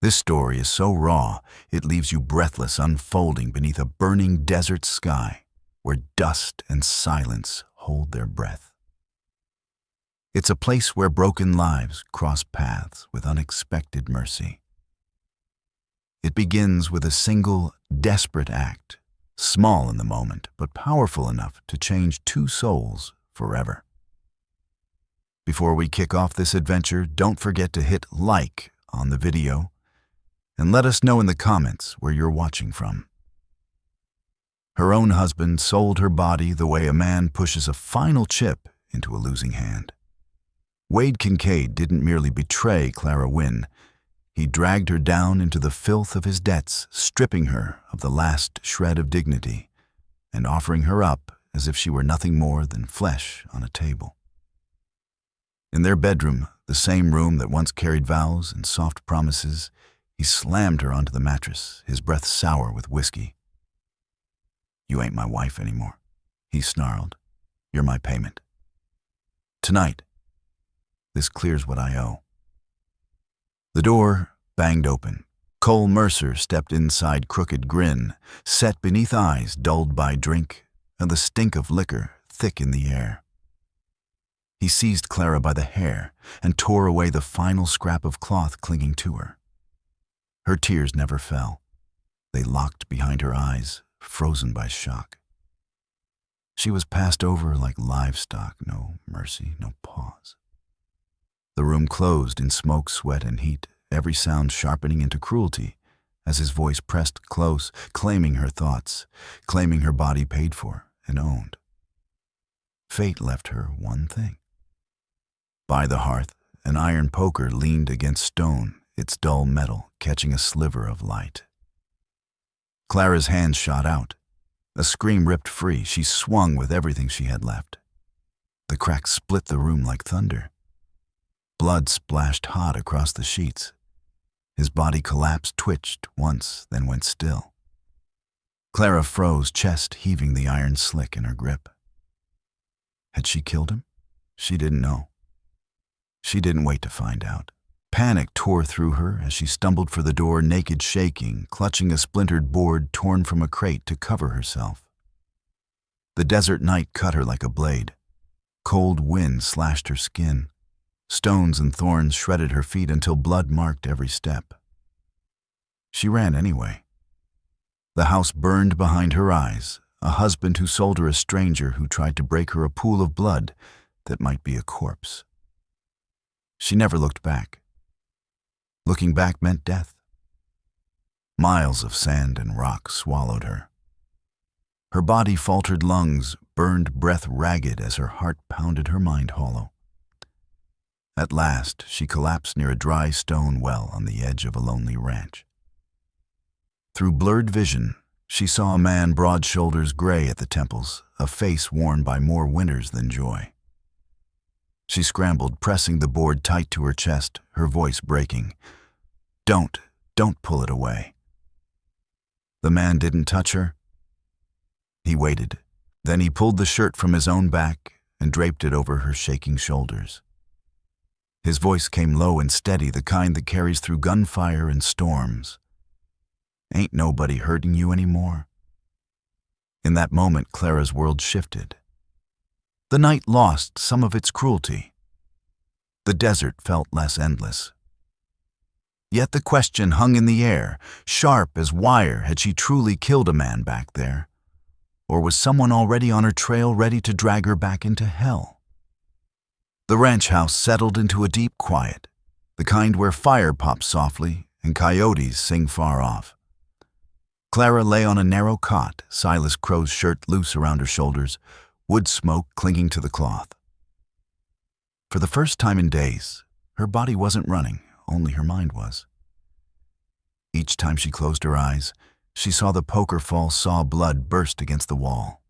This story is so raw, it leaves you breathless, unfolding beneath a burning desert sky where dust and silence hold their breath. It's a place where broken lives cross paths with unexpected mercy. It begins with a single, desperate act, small in the moment, but powerful enough to change two souls forever. Before we kick off this adventure, don't forget to hit like on the video and let us know in the comments where you're watching from. Her own husband sold her body the way a man pushes a final chip into a losing hand. Wade Kincaid didn't merely betray Clara Wynne. He dragged her down into the filth of his debts, stripping her of the last shred of dignity and offering her up as if she were nothing more than flesh on a table. In their bedroom, the same room that once carried vows and soft promises, he slammed her onto the mattress, his breath sour with whiskey. "You ain't my wife anymore," he snarled. "You're my payment. Tonight, this clears what I owe." The door banged open. Cole Mercer stepped inside, crooked grin, set beneath eyes dulled by drink and the stink of liquor thick in the air. He seized Clara by the hair and tore away the final scrap of cloth clinging to her. Her tears never fell. They locked behind her eyes, frozen by shock. She was passed over like livestock, no mercy, no pause. The room closed in smoke, sweat, and heat, every sound sharpening into cruelty as his voice pressed close, claiming her thoughts, claiming her body paid for and owned. Fate left her one thing. By the hearth, an iron poker leaned against stone, its dull metal catching a sliver of light. Clara's hands shot out. A scream ripped free. She swung with everything she had left. The crack split the room like thunder. Blood splashed hot across the sheets. His body collapsed, twitched once, then went still. Clara froze, chest heaving, the iron slick in her grip. Had she killed him? She didn't know. She didn't wait to find out. Panic tore through her as she stumbled for the door, naked, shaking, clutching a splintered board torn from a crate to cover herself. The desert night cut her like a blade. Cold wind slashed her skin. Stones and thorns shredded her feet until blood marked every step. She ran anyway. The house burned behind her eyes, a husband who sold her a stranger who tried to break her a pool of blood that might be a corpse. She never looked back. Looking back meant death. Miles of sand and rock swallowed her. Her body faltered, lungs burned, breath ragged as her heart pounded, her mind hollow. At last, she collapsed near a dry stone well on the edge of a lonely ranch. Through blurred vision, she saw a man, broad shoulders gray at the temples, a face worn by more winters than joy. She scrambled, pressing the board tight to her chest, her voice breaking. Don't pull it away." The man didn't touch her. He waited. Then he pulled the shirt from his own back and draped it over her shaking shoulders. His voice came low and steady, the kind that carries through gunfire and storms. "Ain't nobody hurting you anymore?" In that moment, Clara's world shifted. The night lost some of its cruelty. The desert felt less endless. Yet the question hung in the air, sharp as wire. Had she truly killed a man back there? Or was someone already on her trail, ready to drag her back into hell? The ranch house settled into a deep quiet, the kind where fire pops softly and coyotes sing far off. Clara lay on a narrow cot, Silas Crow's shirt loose around her shoulders, wood smoke clinging to the cloth. For the first time in days, her body wasn't running, only her mind was. Each time she closed her eyes, she saw the poker fall, saw blood burst against the wall.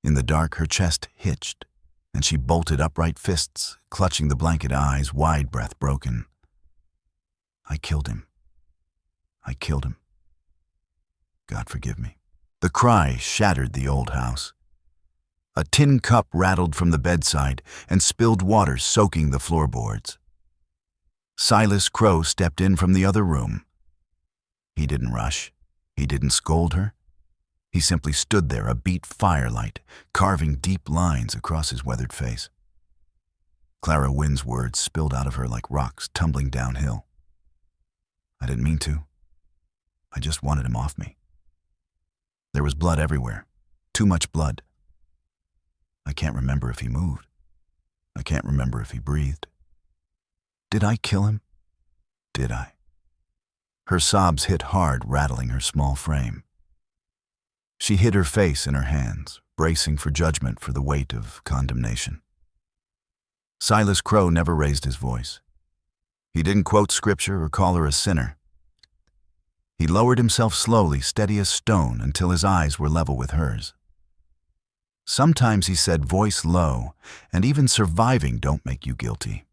In the dark, her chest hitched, and she bolted upright fists, clutching the blanket, eyes wide, breath broken. "I killed him. I killed him. God forgive me." The cry shattered the old house. A tin cup rattled from the bedside and spilled water, soaking the floorboards. Silas Crow stepped in from the other room. He didn't rush. He didn't scold her. He simply stood there, a beat firelight, carving deep lines across his weathered face. Clara Wynn's words spilled out of her like rocks tumbling downhill. I didn't mean to. I just wanted him off me. There was blood everywhere. Too much blood. I can't remember if he moved. I can't remember if he breathed. Did I kill him? Did I? Her sobs hit hard, rattling her small frame. She hid her face in her hands, bracing for judgment for the weight of condemnation. Silas Crow never raised his voice. He didn't quote scripture or call her a sinner. He lowered himself slowly, steady as stone, until his eyes were level with hers. Sometimes he said, voice low, and even surviving don't make you guilty.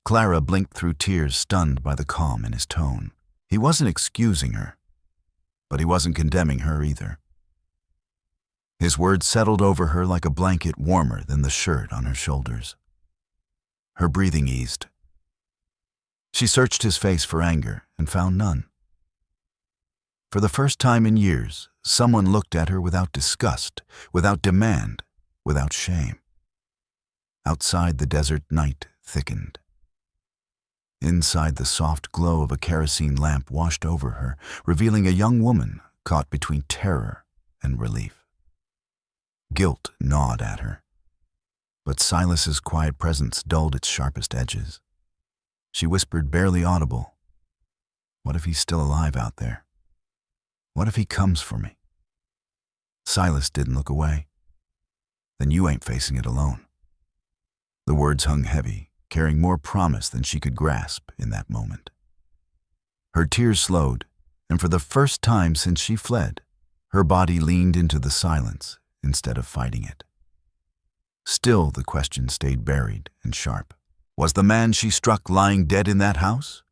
Clara blinked through tears, stunned by the calm in his tone. He wasn't excusing her, but he wasn't condemning her either. His words settled over her like a blanket warmer than the shirt on her shoulders. Her breathing eased. She searched his face for anger and found none. For the first time in years, someone looked at her without disgust, without demand, without shame. Outside, the desert night thickened. Inside, the soft glow of a kerosene lamp washed over her, revealing a young woman caught between terror and relief. Guilt gnawed at her, but Silas's quiet presence dulled its sharpest edges. She whispered, barely audible, "What if he's still alive out there? What if he comes for me?" Silas didn't look away. "Then you ain't facing it alone." The words hung heavy, carrying more promise than she could grasp in that moment. Her tears slowed, and for the first time since she fled, her body leaned into the silence instead of fighting it. Still, the question stayed buried and sharp. Was the man she struck lying dead in that house?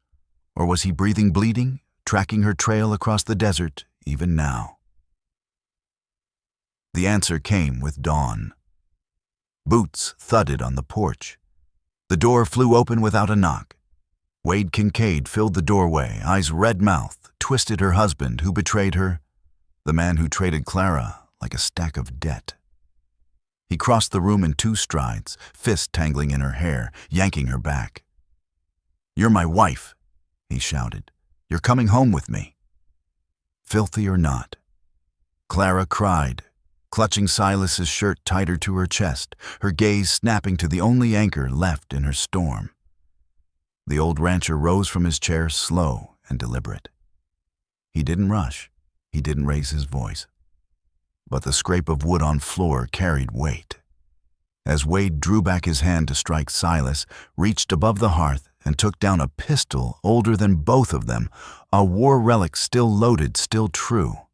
Or was he breathing, bleeding, tracking her trail across the desert even now? The answer came with dawn. Boots thudded on the porch. The door flew open without a knock. Wade Kincaid filled the doorway, eyes red-mouthed, twisted her husband who betrayed her, the man who traded Clara like a stack of debt. He crossed the room in 2 strides, fist tangling in her hair, yanking her back. "You're my wife," he shouted. "You're coming home with me." Filthy or not. Clara cried, clutching Silas's shirt tighter to her chest, her gaze snapping to the only anchor left in her storm. The old rancher rose from his chair, slow and deliberate. He didn't rush. He didn't raise his voice. But the scrape of wood on floor carried weight. As Wade drew back his hand to strike, Silas reached above the hearth and took down a pistol older than both of them, a war relic still loaded, still true.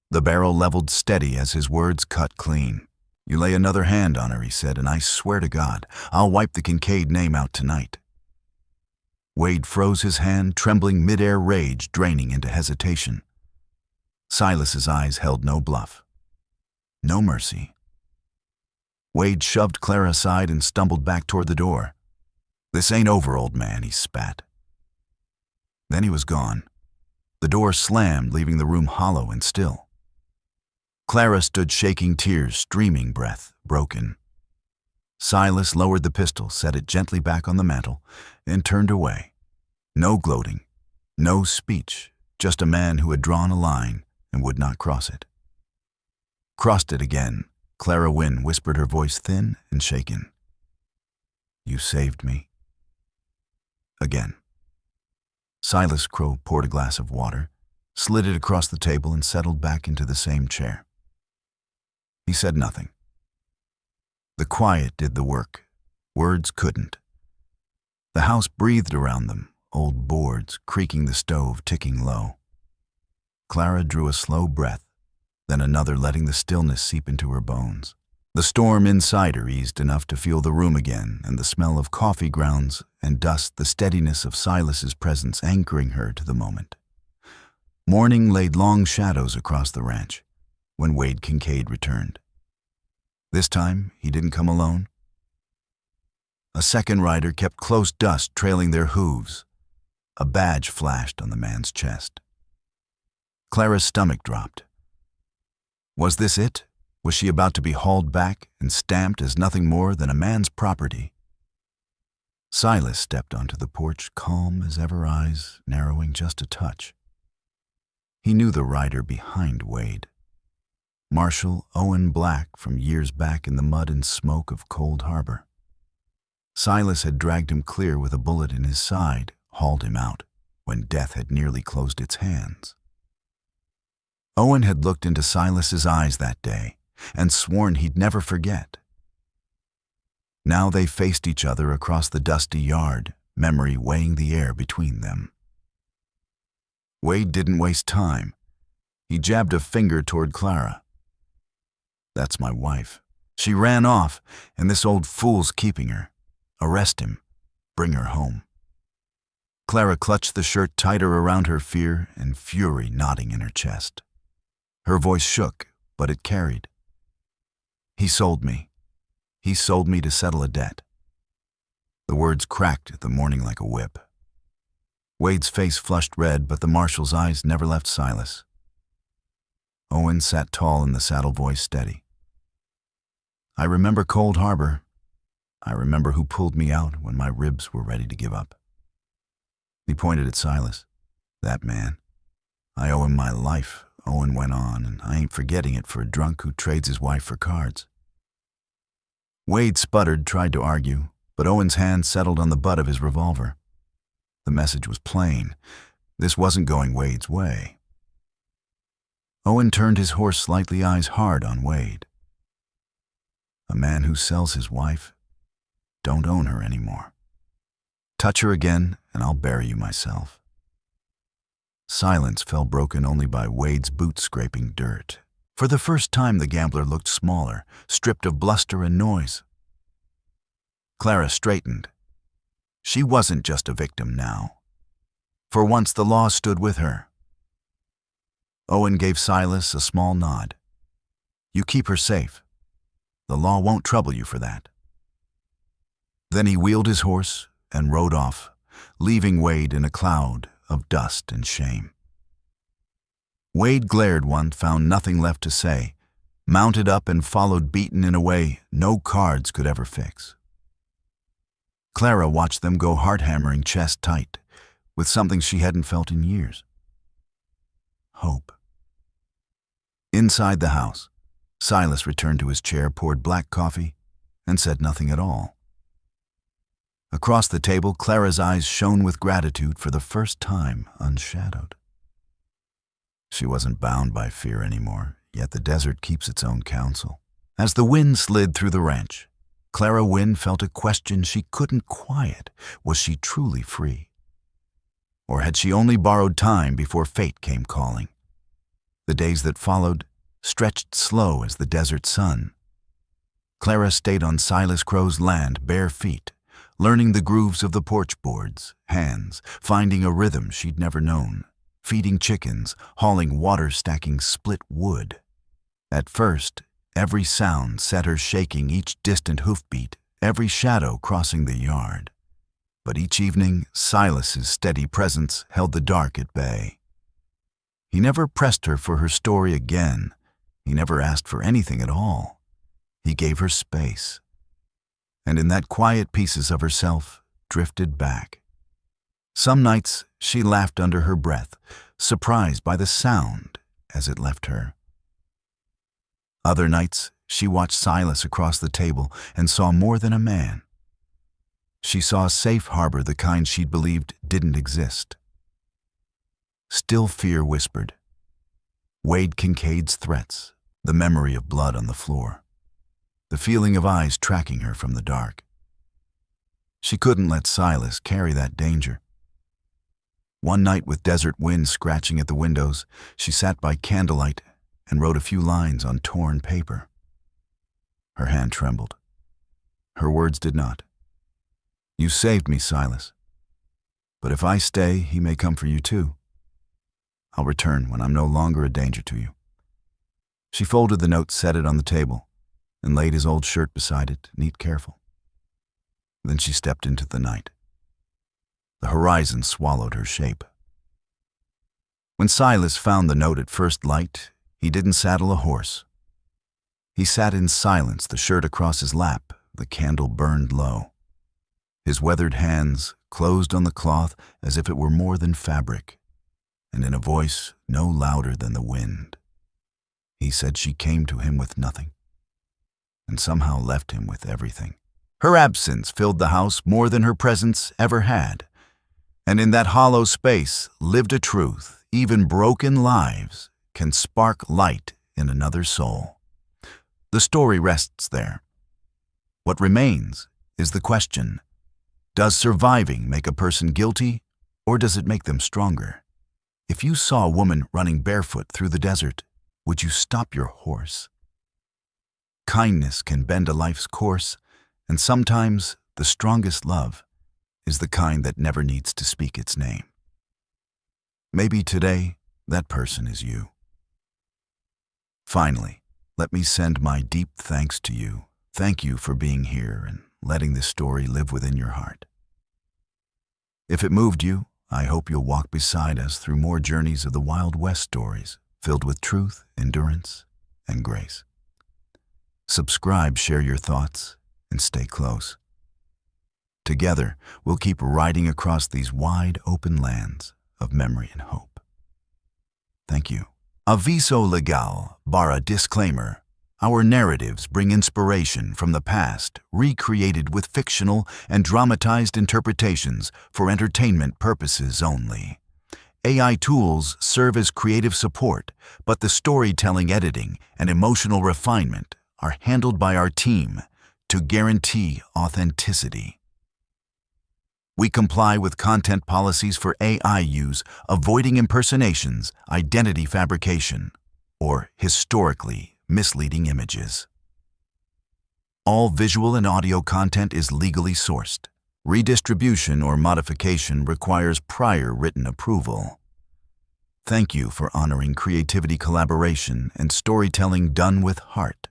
The barrel leveled steady as his words cut clean. "You lay another hand on her," he said, "and I swear to God, I'll wipe the Kincaid name out tonight." Wade froze his hand, trembling mid-air rage draining into hesitation. Silas's eyes held no bluff. No mercy. Wade shoved Clara aside and stumbled back toward the door. "This ain't over, old man," he spat. Then he was gone. The door slammed, leaving the room hollow and still. Clara stood shaking, tears streaming, breath broken. Silas lowered the pistol, set it gently back on the mantel, and turned away. No gloating, no speech, just a man who had drawn a line and would not cross it. Crossed it again, Clara Wynn whispered, her voice thin and shaken. "You saved me." Again. Silas Crow poured a glass of water, slid it across the table, and settled back into the same chair. He said nothing. The quiet did the work. Words couldn't. The house breathed around them, old boards, creaking, the stove ticking low. Clara drew a slow breath, then another, letting the stillness seep into her bones. The storm inside her eased enough to feel the room again, and the smell of coffee grounds and dust, the steadiness of Silas's presence anchoring her to the moment. Morning laid long shadows across the ranch when Wade Kincaid returned. This time, he didn't come alone. A second rider kept close dust trailing their hooves. A badge flashed on the man's chest. Clara's stomach dropped. Was this it? Was she about to be hauled back and stamped as nothing more than a man's property? Silas stepped onto the porch, calm as ever, eyes narrowing just a touch. He knew the rider behind Wade. Marshal Owen Black from years back in the mud and smoke of Cold Harbor. Silas had dragged him clear with a bullet in his side, hauled him out, when death had nearly closed its hands. Owen had looked into Silas's eyes that day and sworn he'd never forget. Now they faced each other across the dusty yard, memory weighing the air between them. Wade didn't waste time. He jabbed a finger toward Clara. That's my wife. She ran off, and this old fool's keeping her. Arrest him. Bring her home. Clara clutched the shirt tighter around her, fear and fury knotting in her chest. Her voice shook, but it carried. He sold me. He sold me to settle a debt. The words cracked the morning like a whip. Wade's face flushed red, but the marshal's eyes never left Silas. Owen sat tall in the saddle, voice steady. I remember Cold Harbor. I remember who pulled me out when my ribs were ready to give up. He pointed at Silas. That man. I owe him my life, Owen went on, and I ain't forgetting it for a drunk who trades his wife for cards. Wade sputtered, tried to argue, but Owen's hand settled on the butt of his revolver. The message was plain. This wasn't going Wade's way. Owen turned his horse slightly, eyes hard on Wade. A man who sells his wife, don't own her anymore. Touch her again, and I'll bury you myself. Silence fell, broken only by Wade's boots scraping dirt. For the first time, the gambler looked smaller, stripped of bluster and noise. Clara straightened. She wasn't just a victim now. For once, the law stood with her. Owen gave Silas a small nod. You keep her safe. The law won't trouble you for that. Then he wheeled his horse and rode off, leaving Wade in a cloud of dust and shame. Wade glared once, found nothing left to say, mounted up and followed, beaten in a way no cards could ever fix. Clara watched them go, heart-hammering, chest tight, with something she hadn't felt in years. Hope. Inside the house, Silas returned to his chair, poured black coffee, and said nothing at all. Across the table, Clara's eyes shone with gratitude, for the first time unshadowed. She wasn't bound by fear anymore, yet the desert keeps its own counsel. As the wind slid through the ranch, Clara Wynne felt a question she couldn't quiet. Was she truly free? Or had she only borrowed time before fate came calling? The days that followed stretched slow as the desert sun. Clara stayed on Silas Crow's land, bare feet, learning the grooves of the porch boards, hands, finding a rhythm she'd never known, feeding chickens, hauling water, stacking split wood. At first, every sound set her shaking, each distant hoofbeat, every shadow crossing the yard. But each evening, Silas's steady presence held the dark at bay. He never pressed her for her story again. He never asked for anything at all. He gave her space, and in that quiet pieces of herself drifted back. Some nights she laughed under her breath, surprised by the sound as it left her. Other nights she watched Silas across the table and saw more than a man. She saw a safe harbor, the kind she'd believed didn't exist. Still fear whispered. Wade Kincaid's threats, the memory of blood on the floor, the feeling of eyes tracking her from the dark. She couldn't let Silas carry that danger. One night, with desert wind scratching at the windows, she sat by candlelight and wrote a few lines on torn paper. Her hand trembled. Her words did not. You saved me, Silas. But if I stay, he may come for you too. I'll return when I'm no longer a danger to you. She folded the note, set it on the table, and laid his old shirt beside it, neat, careful. Then she stepped into the night. The horizon swallowed her shape. When Silas found the note at first light, he didn't saddle a horse. He sat in silence, the shirt across his lap, the candle burned low. His weathered hands closed on the cloth as if it were more than fabric, and in a voice no louder than the wind, he said she came to him with nothing, and somehow left him with everything. Her absence filled the house more than her presence ever had, and in that hollow space lived a truth: even broken lives can spark light in another soul. The story rests there. What remains is the question: does surviving make a person guilty, or does it make them stronger? If you saw a woman running barefoot through the desert, would you stop your horse? Kindness can bend a life's course, and sometimes the strongest love is the kind that never needs to speak its name. Maybe today, that person is you. Finally, let me send my deep thanks to you. Thank you for being here and letting this story live within your heart. If it moved you, I hope you'll walk beside us through more journeys of the Wild West stories, filled with truth, endurance, and grace. Subscribe, share your thoughts, and stay close. Together, we'll keep riding across these wide open lands of memory and hope. Thank you. Aviso legal, barra disclaimer. Our narratives bring inspiration from the past, recreated with fictional and dramatized interpretations for entertainment purposes only. AI tools serve as creative support, but the storytelling, editing, and emotional refinement are handled by our team to guarantee authenticity. We comply with content policies for AI use, avoiding impersonations, identity fabrication, or historically misleading images. All visual and audio content is legally sourced. Redistribution or modification requires prior written approval. Thank you for honoring creativity, collaboration, and storytelling done with heart.